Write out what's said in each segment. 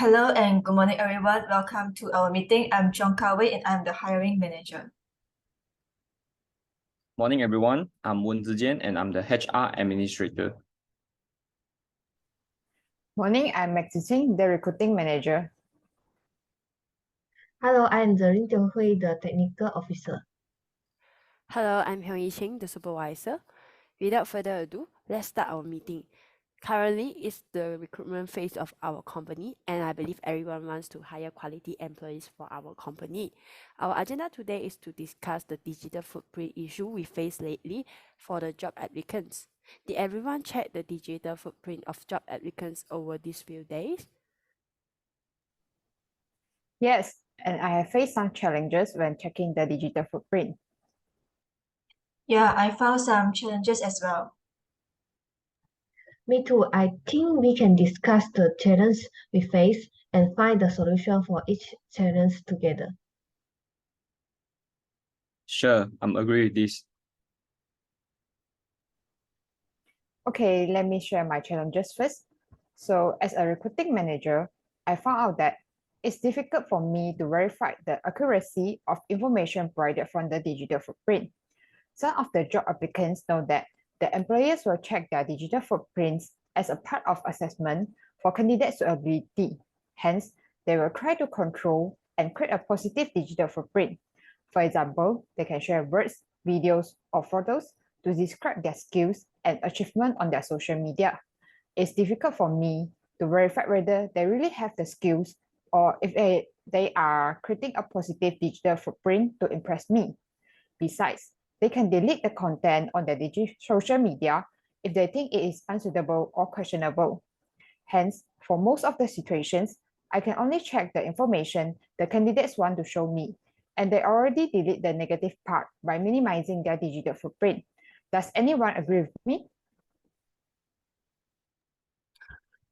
Hello and good morning, everyone. Welcome to our meeting. I'm Chong and I'm the hiring manager. Morning, everyone. I'm WOON and I'm the HR administrator. Morning, I'm Maxine, the recruiting manager. Hello, I'm ZEREEN, the technical officer. Hello, I'm HEONG, the supervisor. Without further ado, let's start our meeting. Currently, it's the recruitment phase of our company, and I believe everyone wants to hire quality employees for our company. Our agenda today is to discuss the digital footprint issue we face lately for the job applicants. Did everyone check the digital footprint of job applicants over these few days? Yes, and I have faced some challenges when checking the digital footprint. Yeah, I found some challenges as well. Me too. I think we can discuss the challenge we face and find the solution for each challenge together. Sure, I'm agree with this. Okay, let me share my challenges first. So as a recruiting manager, I found out that it's difficult for me to verify the accuracy of information provided from the digital footprint. Some of the job applicants know that the employers will check their digital footprints as a part of assessment for candidates' suitability. Hence, they will try to control and create a positive digital footprint. For example, they can share words, videos, or photos to describe their skills and achievement on their social media. It's difficult for me to verify whether they really have the skills or if they are creating a positive digital footprint to impress me. Besides, they can delete the content on their social media if they think it is unsuitable or questionable. Hence, for most of the situations, I can only check the information the candidates want to show me, and they already delete the negative part by minimizing their digital footprint. Does anyone agree with me?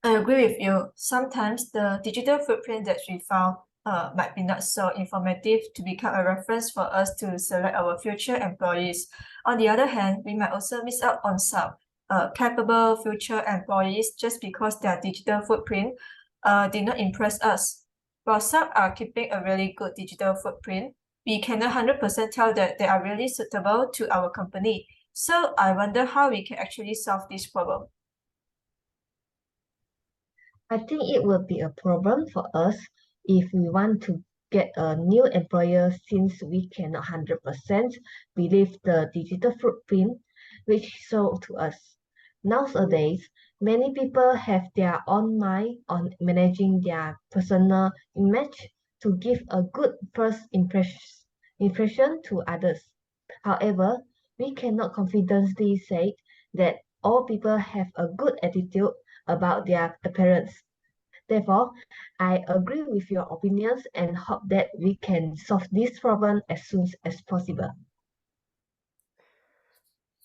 I agree with you. Sometimes the digital footprint that we found might be not so informative to become a reference for us to select our future employees. On the other hand, we might also miss out on some capable future employees just because their digital footprint did not impress us. While some are keeping a really good digital footprint, we cannot 100% tell that they are really suitable to our company. So I wonder how we can actually solve this problem. I think it will be a problem for us if we want to get a new employer since we cannot 100% believe the digital footprint which show to us. Nowadays, many people have their own mind on managing their personal image to give a good first impression to others. However, we cannot confidently say that all people have a good attitude about their appearance. Therefore, I agree with your opinions and hope that we can solve this problem as soon as possible.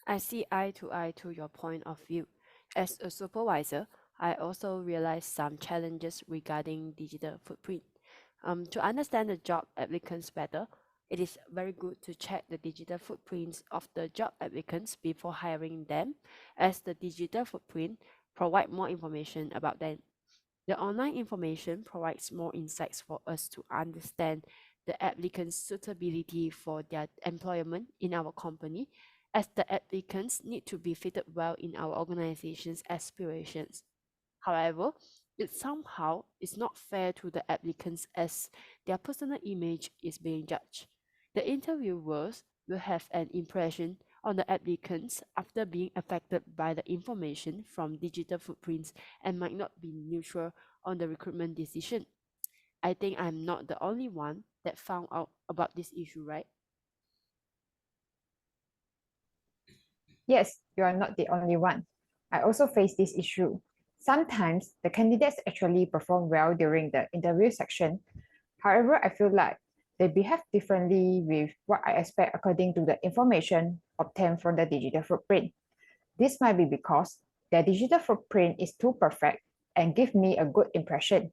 I see eye to eye to your point of view. As a supervisor, I also realize some challenges regarding digital footprint. To understand the job applicants better, it is very good to check the digital footprints of the job applicants before hiring them, as the digital footprint provide more information about them. The online information provides more insights for us to understand the applicant's suitability for their employment in our company, as the applicants need to be fitted well in our organization's aspirations. However, it somehow is not fair to the applicants as their personal image is being judged. The interviewers will have an impression on the applicants after being affected by the information from digital footprints and might not be neutral on the recruitment decision. I think I'm not the only one that found out about this issue, right? Yes, you are not the only one. I also face this issue. Sometimes the candidates actually perform well during the interview section. However, I feel like they behave differently with what I expect according to the information obtained from the digital footprint. This might be because their digital footprint is too perfect and give me a good impression.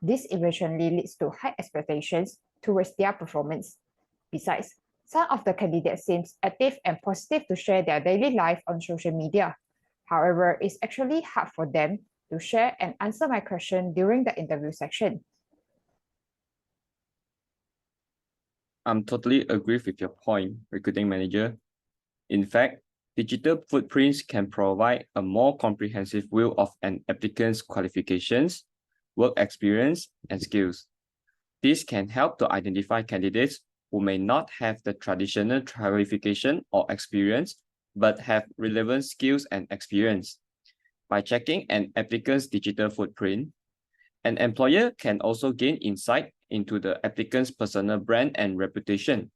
This eventually leads to high expectations towards their performance. Besides, some of the candidates seem active and positive to share their daily life on social media. However, it's actually hard for them to share and answer my question during the interview section. I'm totally agree with your point, recruiting manager. In fact, digital footprints can provide a more comprehensive view of an applicant's qualifications, work experience, and skills. This can help to identify candidates who may not have the traditional qualification or experience, but have relevant skills and experience. By checking an applicant's digital footprint, an employer can also gain insight into the applicant's personal brand and reputation.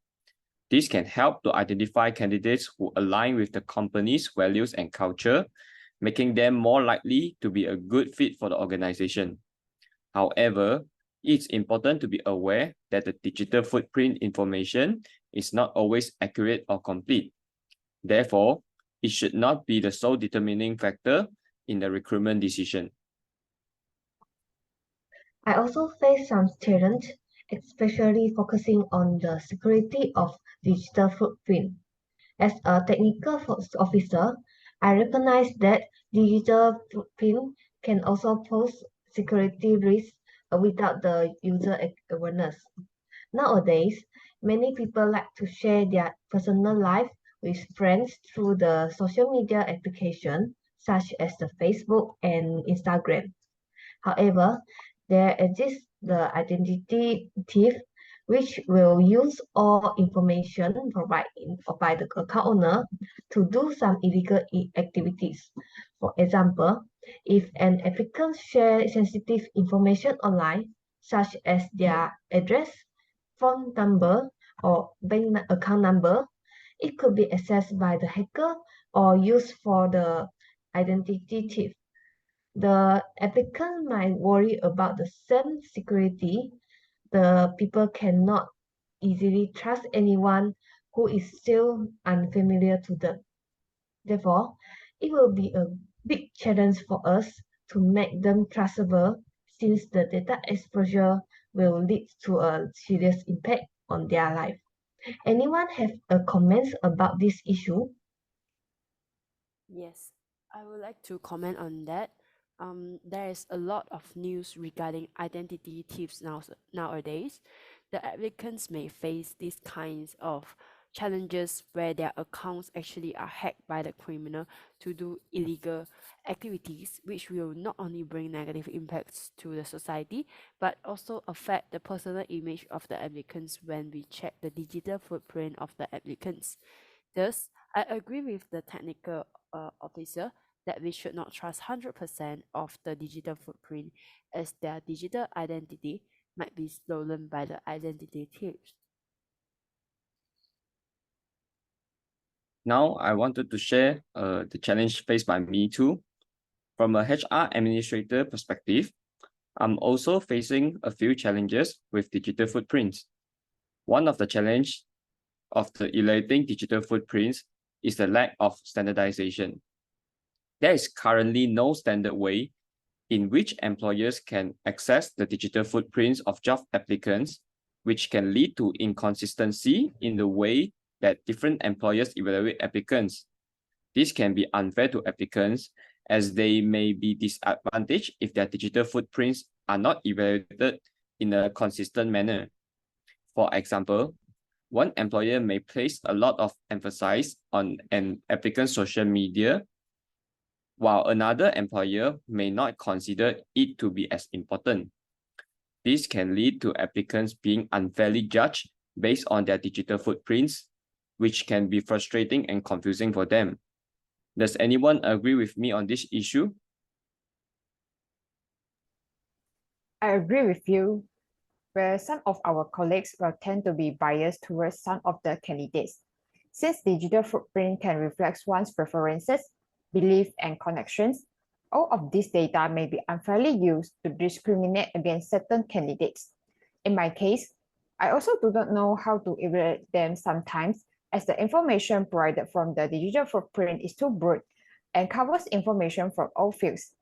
This can help to identify candidates who align with the company's values and culture, making them more likely to be a good fit for the organization. However, it's important to be aware that the digital footprint information is not always accurate or complete. Therefore, it should not be the sole determining factor in the recruitment decision. I also face some challenges, especially focusing on the security of digital footprint. As a technical officer, I recognize that digital footprint can also pose security risks without the user awareness. Nowadays, many people like to share their personal life with friends through the social media application such as the Facebook and Instagram. However, there exists the identity thief, which will use all information provided by the account owner to do some illegal activities. For example, if an applicant shares sensitive information online, such as their address, phone number, or bank account number, it could be accessed by the hacker or used for the identity thief. The applicant might worry about the same security. The people cannot easily trust anyone who is still unfamiliar to them. Therefore, it will be a big challenge for us to make them trustable, since the data exposure will lead to a serious impact on their life. Anyone have a comments about this issue? Yes, I would like to comment on that. There is a lot of news regarding identity thieves nowadays. The applicants may face these kinds of challenges where their accounts actually are hacked by the criminal to do illegal activities, which will not only bring negative impacts to the society, but also affect the personal image of the applicants when we check the digital footprint of the applicants. Thus, I agree with the technical officer that we should not trust 100% of the digital footprint, as their digital identity might be stolen by the identity thieves. Now, I wanted to share the challenge faced by me too. From a HR administrator perspective, I'm also facing a few challenges with digital footprints. One of the challenge of the evaluating digital footprints is the lack of standardization. There is currently no standard way in which employers can access the digital footprints of job applicants, which can lead to inconsistency in the way that different employers evaluate applicants. This can be unfair to applicants, as they may be disadvantaged if their digital footprints are not evaluated in a consistent manner. For example, one employer may place a lot of emphasis on an applicant's social media, while another employer may not consider it to be as important. This can lead to applicants being unfairly judged based on their digital footprints, which can be frustrating and confusing for them. Does anyone agree with me on this issue? I agree with you, where some of our colleagues will tend to be biased towards some of the candidates. Since digital footprint can reflect one's preferences, beliefs, and connections, all of this data may be unfairly used to discriminate against certain candidates. In my case, I also do not know how to evaluate them sometimes, as the information provided from the digital footprint is too broad and covers information from all fields.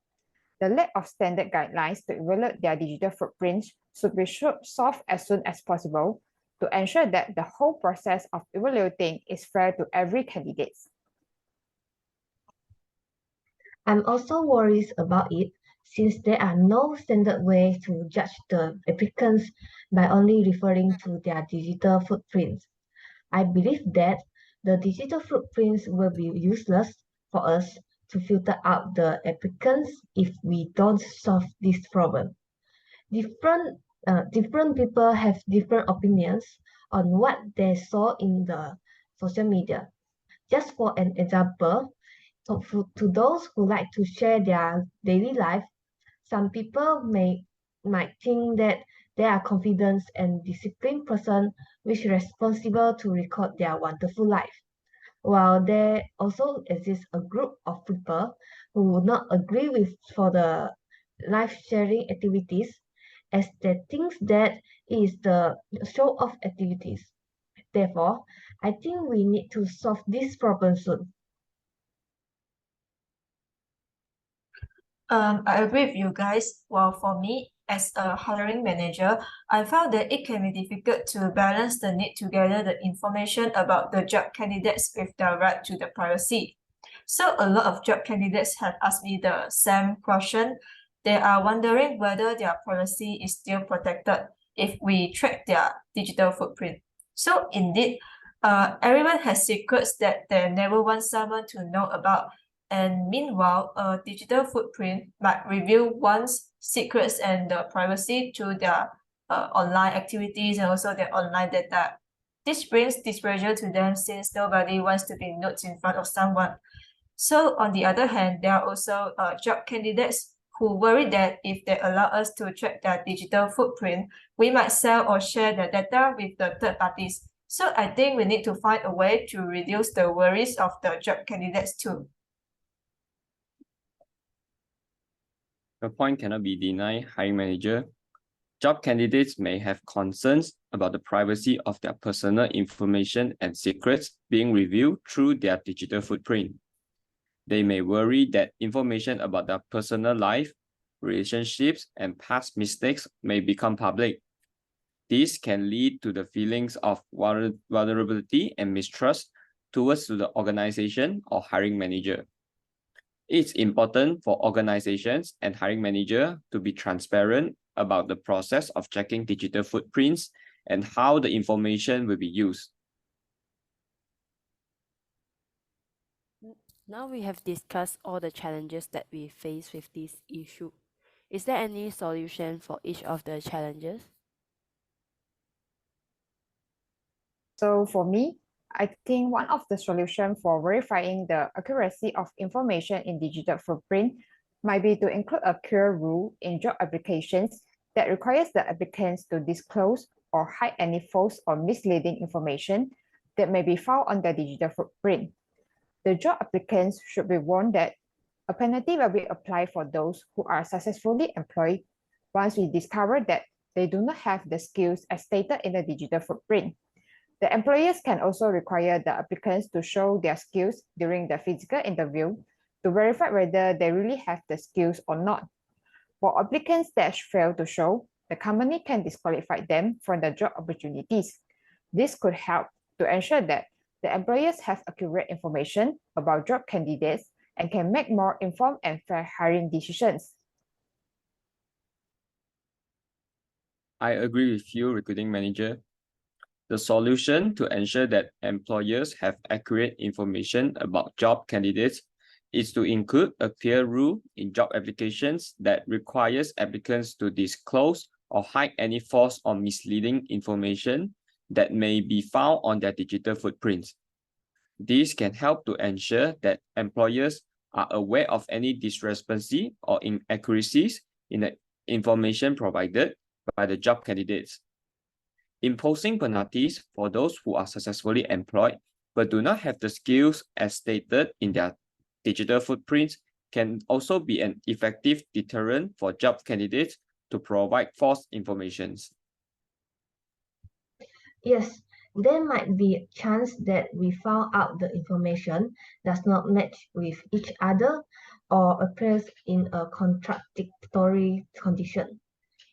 The lack of standard guidelines to evaluate their digital footprints should be solved as soon as possible to ensure that the whole process of evaluating is fair to every candidate. I'm also worried about it, since there are no standard way to judge the applicants by only referring to their digital footprints. I believe that the digital footprints will be useless for us to filter out the applicants if we don't solve this problem. Different people have different opinions on what they saw in the social media. Just for an example, to those who like to share their daily life, some people might think that they are confident and disciplined person which responsible to record their wonderful life. While there also exists a group of people who would not agree with for the life sharing activities as they think that is the show off activities. Therefore, I think we need to solve this problem soon. I agree with you guys. Well, for me, as a hiring manager, I found that it can be difficult to balance the need to gather the information about the job candidates with the right to the privacy. So a lot of job candidates have asked me the same question. They are wondering whether their privacy is still protected if we track their digital footprint. So indeed, everyone has secrets that they never want someone to know about. And meanwhile, a digital footprint might reveal one's secrets and the privacy to their online activities and also their online data. This brings displeasure to them since nobody wants to be notes in front of someone. So on the other hand, there are also job candidates who worry that if they allow us to track their digital footprint, we might sell or share the data with the third parties. So I think we need to find a way to reduce the worries of the job candidates too. The point cannot be denied, hiring manager. Job candidates may have concerns about the privacy of their personal information and secrets being revealed through their digital footprint. They may worry that information about their personal life, relationships, and past mistakes may become public. This can lead to the feelings of vulnerability and mistrust towards the organization or hiring manager. It's important for organizations and hiring manager to be transparent about the process of checking digital footprints and how the information will be used. Now we have discussed all the challenges that we face with this issue. Is there any solution for each of the challenges? So for me, I think one of the solutions for verifying the accuracy of information in digital footprint might be to include a clear rule in job applications that requires the applicants to disclose or hide any false or misleading information that may be found on their digital footprint. The job applicants should be warned that a penalty will be applied for those who are successfully employed once we discover that they do not have the skills as stated in the digital footprint. The employers can also require the applicants to show their skills during the physical interview to verify whether they really have the skills or not. For applicants that fail to show, the company can disqualify them from the job opportunities. This could help to ensure that the employers have accurate information about job candidates and can make more informed and fair hiring decisions. I agree with you, recruiting manager. The solution to ensure that employers have accurate information about job candidates is to include a clear rule in job applications that requires applicants to disclose or hide any false or misleading information that may be found on their digital footprints. This can help to ensure that employers are aware of any discrepancy or inaccuracies in the information provided by the job candidates. Imposing penalties for those who are successfully employed but do not have the skills as stated in their digital footprints can also be an effective deterrent for job candidates to provide false information. Yes, there might be a chance that we found out the information does not match with each other or appears in a contradictory condition.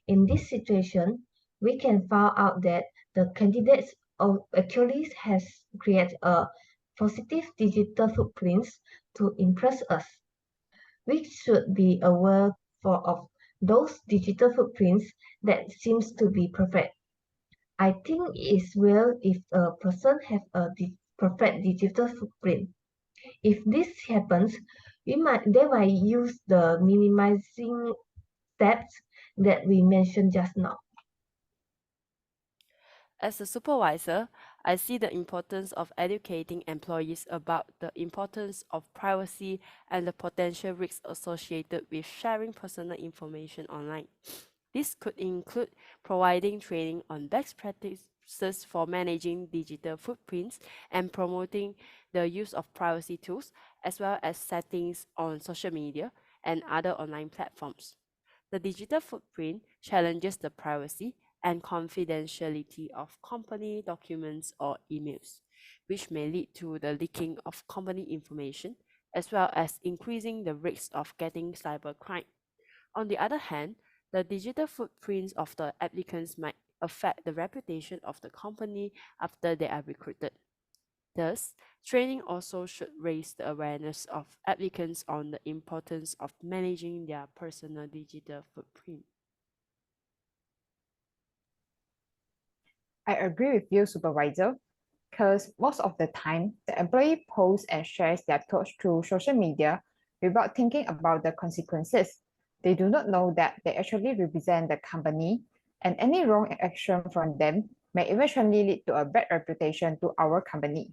In this situation, we can find out that the candidates actually has created a positive digital footprints to impress us. We should be aware of those digital footprints that seems to be perfect. I think it's well if a person have a perfect digital footprint. If this happens, they might use the minimizing steps that we mentioned just now. As a supervisor, I see the importance of educating employees about the importance of privacy and the potential risks associated with sharing personal information online. This could include providing training on best practices for managing digital footprints and promoting the use of privacy tools, as well as settings on social media and other online platforms. The digital footprint challenges the privacy and confidentiality of company documents or emails, which may lead to the leaking of company information, as well as increasing the risk of getting cybercrime. On the other hand, the digital footprints of the applicants might affect the reputation of the company after they are recruited. Thus, training also should raise the awareness of applicants on the importance of managing their personal digital footprint. I agree with you, supervisor, because most of the time, the employee posts and shares their thoughts through social media without thinking about the consequences. They do not know that they actually represent the company, and any wrong action from them may eventually lead to a bad reputation to our company.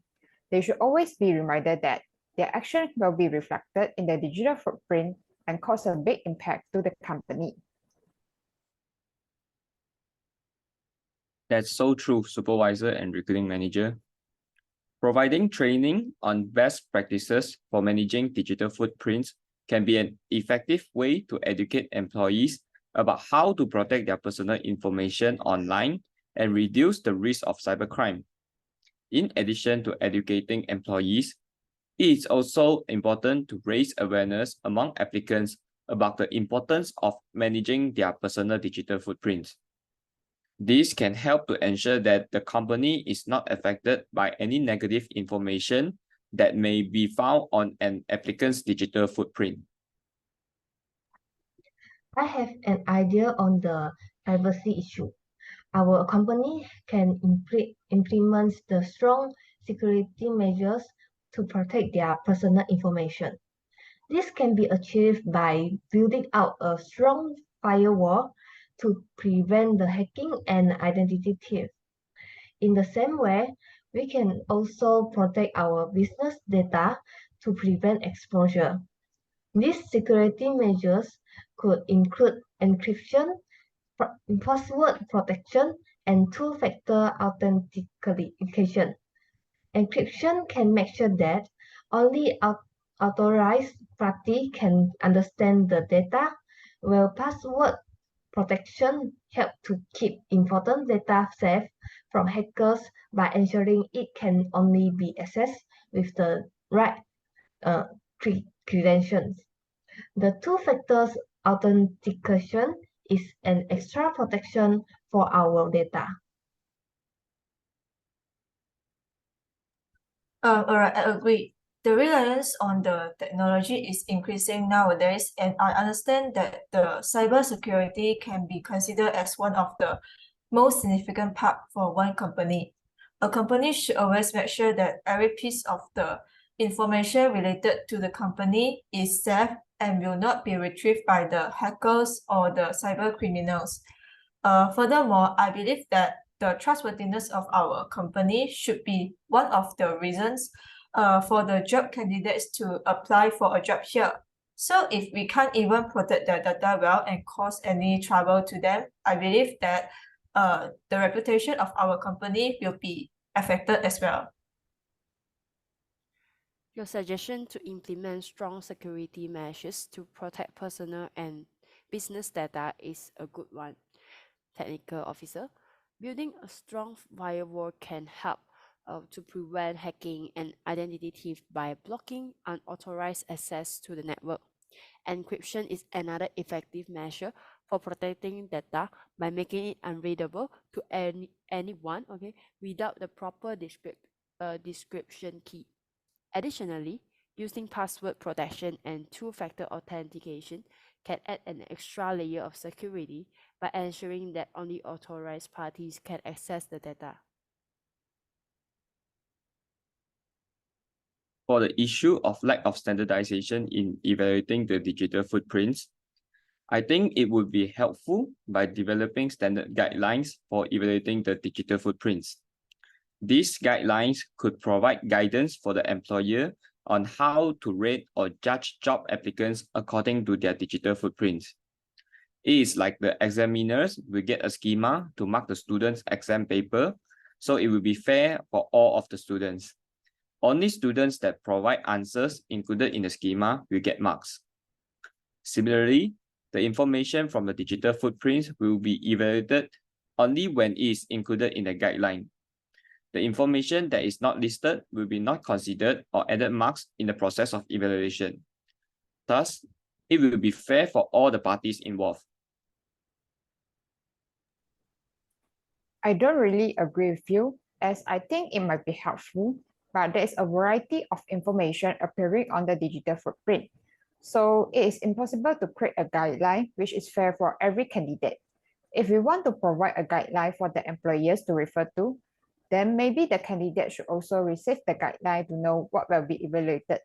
They should always be reminded that their action will be reflected in the digital footprint and cause a big impact to the company. That's so true, supervisor and recruiting manager. Providing training on best practices for managing digital footprints can be an effective way to educate employees about how to protect their personal information online and reduce the risk of cybercrime. In addition to educating employees, it is also important to raise awareness among applicants about the importance of managing their personal digital footprints. This can help to ensure that the company is not affected by any negative information that may be found on an applicant's digital footprint. I have an idea on the privacy issue. Our company can implement the strong security measures to protect their personal information. This can be achieved by building out a strong firewall to prevent the hacking and identity theft. In the same way, we can also protect our business data to prevent exposure. These security measures could include encryption, password protection, and two-factor authentication. Encryption can make sure that only authorized party can understand the data, while password protection helps to keep important data safe from hackers by ensuring it can only be accessed with the right credentials. The two-factor authentication is an extra protection for our data. Alright, I agree. The reliance on the technology is increasing nowadays, and I understand that the cybersecurity can be considered as one of the most significant part for one company. A company should always make sure that every piece of the information related to the company is safe and will not be retrieved by the hackers or the cyber criminals. Furthermore, I believe that the trustworthiness of our company should be one of the reasons for the job candidates to apply for a job here. So if we can't even protect their data well and cause any trouble to them, I believe that the reputation of our company will be affected as well. Your suggestion to implement strong security measures to protect personal and business data is a good one. Technical officer, building a strong firewall can help to prevent hacking and identity theft by blocking unauthorized access to the network. Encryption is another effective measure for protecting data by making it unreadable to anyone without the proper description key. Additionally, using password protection and two-factor authentication can add an extra layer of security by ensuring that only authorized parties can access the data. For the issue of lack of standardization in evaluating the digital footprints, I think it would be helpful by developing standard guidelines for evaluating the digital footprints. These guidelines could provide guidance for the employer on how to rate or judge job applicants according to their digital footprints. It is like the examiners will get a schema to mark the students' exam paper, so it will be fair for all of the students. Only students that provide answers included in the schema will get marks. Similarly, the information from the digital footprints will be evaluated only when it is included in the guideline. The information that is not listed will be not considered or added marks in the process of evaluation. Thus, it will be fair for all the parties involved. I don't really agree with you, as I think it might be helpful, but there is a variety of information appearing on the digital footprint. So it is impossible to create a guideline which is fair for every candidate. If we want to provide a guideline for the employers to refer to, then maybe the candidate should also receive the guideline to know what will be evaluated.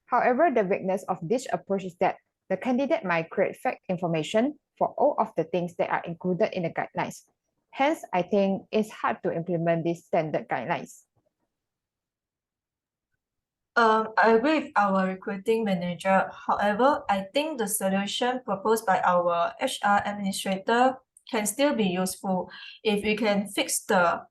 However, the weakness of this approach is that the candidate might create fake information for all of the things that are included in the guidelines. Hence, I think it's hard to implement these standard guidelines. I agree with our recruiting manager. However, I think the solution proposed by our HR administrator can still be useful if we can fix the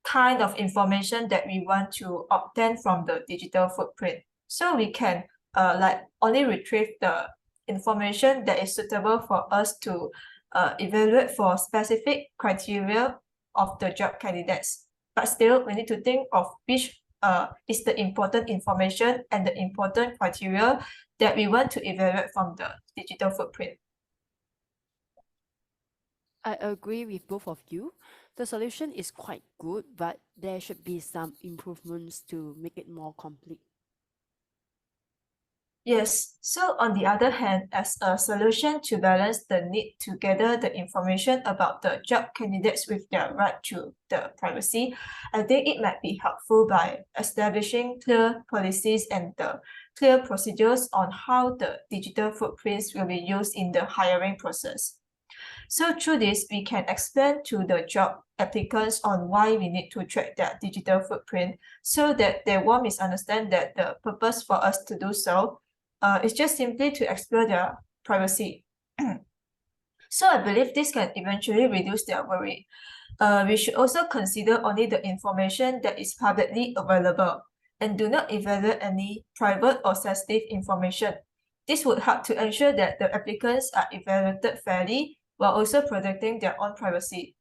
kind of information that we want to obtain from the digital footprint. So we can only retrieve the information that is suitable for us to evaluate for specific criteria of the job candidates. But still, we need to think of which is the important information and the important criteria that we want to evaluate from the digital footprint. I agree with both of you. The solution is quite good, but there should be some improvements to make it more complete. Yes, so on the other hand, as a solution to balance the need to gather the information about the job candidates with their right to the privacy, I think it might be helpful by establishing clear policies and the clear procedures on how the digital footprints will be used in the hiring process. So through this, we can explain to the job applicants on why we need to track their digital footprint so that they won't misunderstand that the purpose for us to do so is just simply to explore their privacy. So I believe this can eventually reduce their worry. We should also consider only the information that is publicly available and do not evaluate any private or sensitive information. This would help to ensure that the applicants are evaluated fairly while also protecting their own privacy.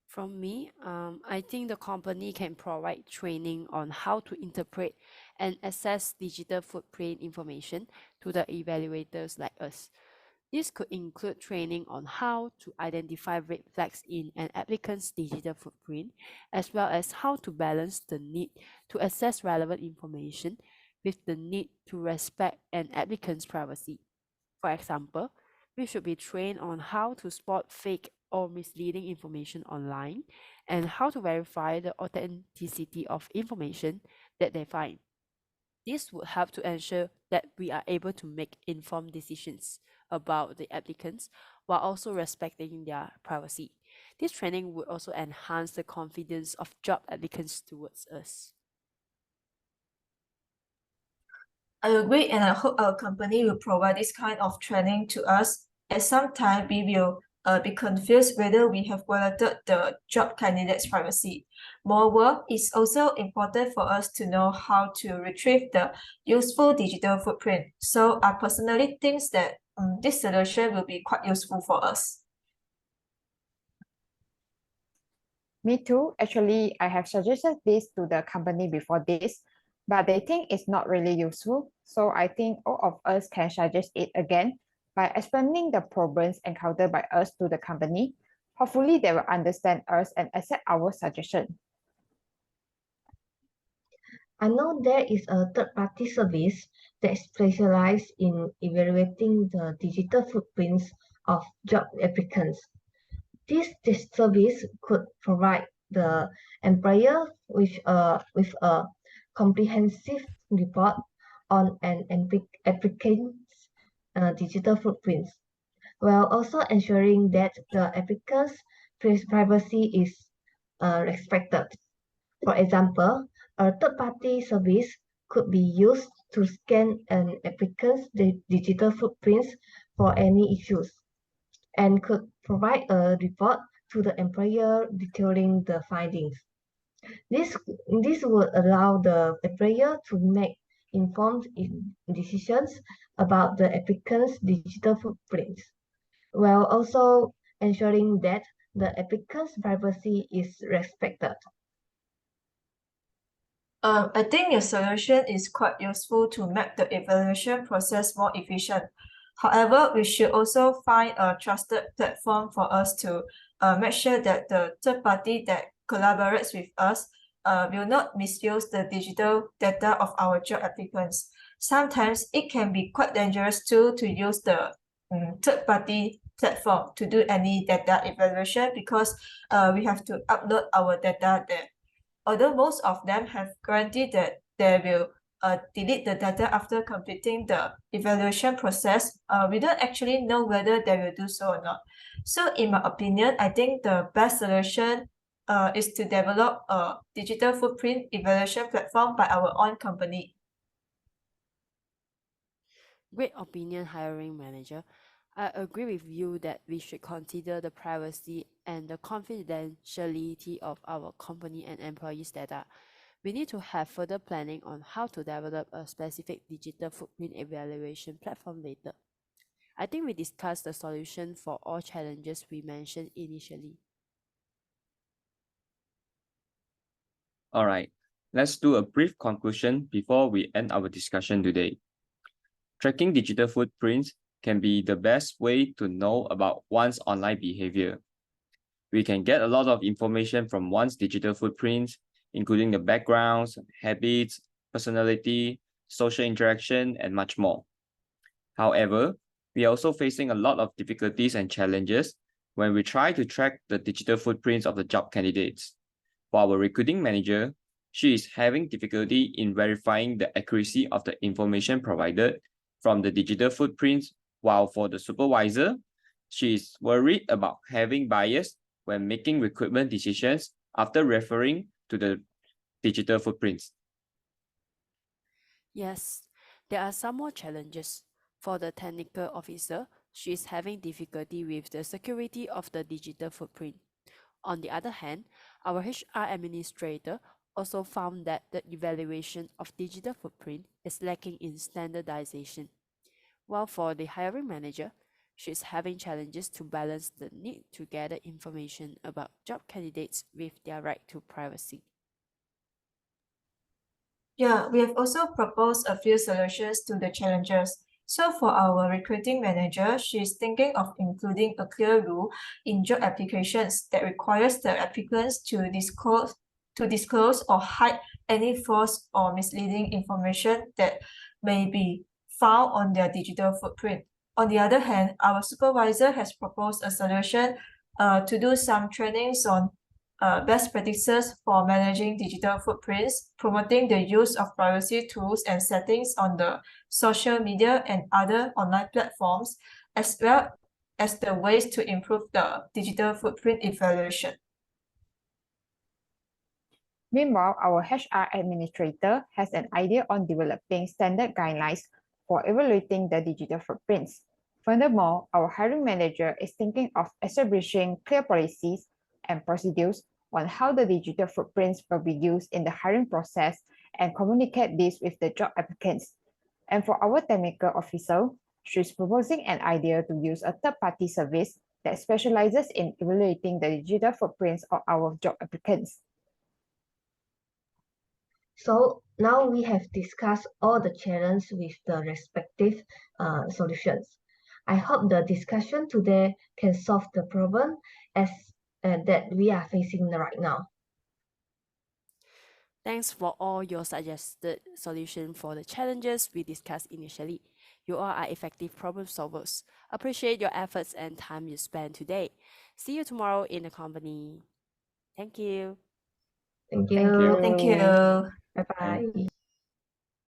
From me, I think the company can provide training on how to interpret and assess digital footprint information to the evaluators like us. This could include training on how to identify red flags in an applicant's digital footprint, as well as how to balance the need to access relevant information with the need to respect an applicant's privacy. For example, we should be trained on how to spot fake or misleading information online and how to verify the authenticity of information that they find. This would help to ensure that we are able to make informed decisions about the applicants while also respecting their privacy. This training would also enhance the confidence of job applicants towards us. I agree, and I hope our company will provide this kind of training to us. At some time, we will be confused whether we have violated the job candidate's privacy. Moreover, it's also important for us to know how to retrieve the useful digital footprint. So I personally think that this solution will be quite useful for us. Me too. Actually, I have suggested this to the company before this, but they think it's not really useful. So I think all of us can suggest it again by explaining the problems encountered by us to the company. Hopefully, they will understand us and accept our suggestion. I know there is a third-party service that specializes in evaluating the digital footprints of job applicants. This service could provide the employer with a comprehensive report on an applicant's digital footprints, while also ensuring that the applicant's privacy is respected. For example, a third-party service could be used to scan an applicant's digital footprints for any issues and could provide a report to the employer detailing the findings. This would allow the employer to make informed decisions about the applicant's digital footprints, while also ensuring that the applicant's privacy is respected. I think your solution is quite useful to make the evaluation process more efficient. However, we should also find a trusted platform for us to make sure that the third party that collaborates with us will not misuse the digital data of our job applicants. Sometimes it can be quite dangerous too to use the third party platform to do any data evaluation because we have to upload our data there. Although most of them have guaranteed that they will delete the data after completing the evaluation process, we don't actually know whether they will do so or not. So in my opinion, I think the best solution is to develop a digital footprint evaluation platform by our own company. Great opinion, hiring manager. I agree with you that we should consider the privacy and the confidentiality of our company and employees' data. We need to have further planning on how to develop a specific digital footprint evaluation platform later. I think we discussed the solution for all challenges we mentioned initially. All right, let's do a brief conclusion before we end our discussion today. Tracking digital footprints can be the best way to know about one's online behavior. We can get a lot of information from one's digital footprints, including the backgrounds, habits, personality, social interaction, and much more. However, we are also facing a lot of difficulties and challenges when we try to track the digital footprints of the job candidates. For our recruiting manager, she is having difficulty in verifying the accuracy of the information provided from the digital footprints, while for the supervisor, she is worried about having bias when making recruitment decisions after referring to the digital footprints. Yes, there are some more challenges. For the technical officer, she is having difficulty with the security of the digital footprint. On the other hand, our HR administrator also found that the evaluation of digital footprint is lacking in standardization. While for the hiring manager, she is having challenges to balance the need to gather information about job candidates with their right to privacy. Yeah, we have also proposed a few solutions to the challenges. So for our recruiting manager, she's thinking of including a clear rule in job applications that requires the applicants to disclose or hide any false or misleading information that may be found on their digital footprint. On the other hand, our supervisor has proposed a solution to do some trainings on best practices for managing digital footprints, promoting the use of privacy tools and settings on the social media and other online platforms, as well as the ways to improve the digital footprint evaluation. Meanwhile, our HR administrator has an idea on developing standard guidelines for evaluating the digital footprints. Furthermore, our hiring manager is thinking of establishing clear policies and procedures on how the digital footprints will be used in the hiring process and communicate this with the job applicants. And for our technical officer, she's proposing an idea to use a third-party service that specializes in evaluating the digital footprints of our job applicants. So now we have discussed all the challenges with the respective solutions. I hope the discussion today can solve the problem that we are facing right now. Thanks for all your suggested solutions for the challenges we discussed initially. You all are effective problem solvers. Appreciate your efforts and time you spent today. See you tomorrow in the company. Thank you. Thank Thank you. Thank you. you. Bye bye.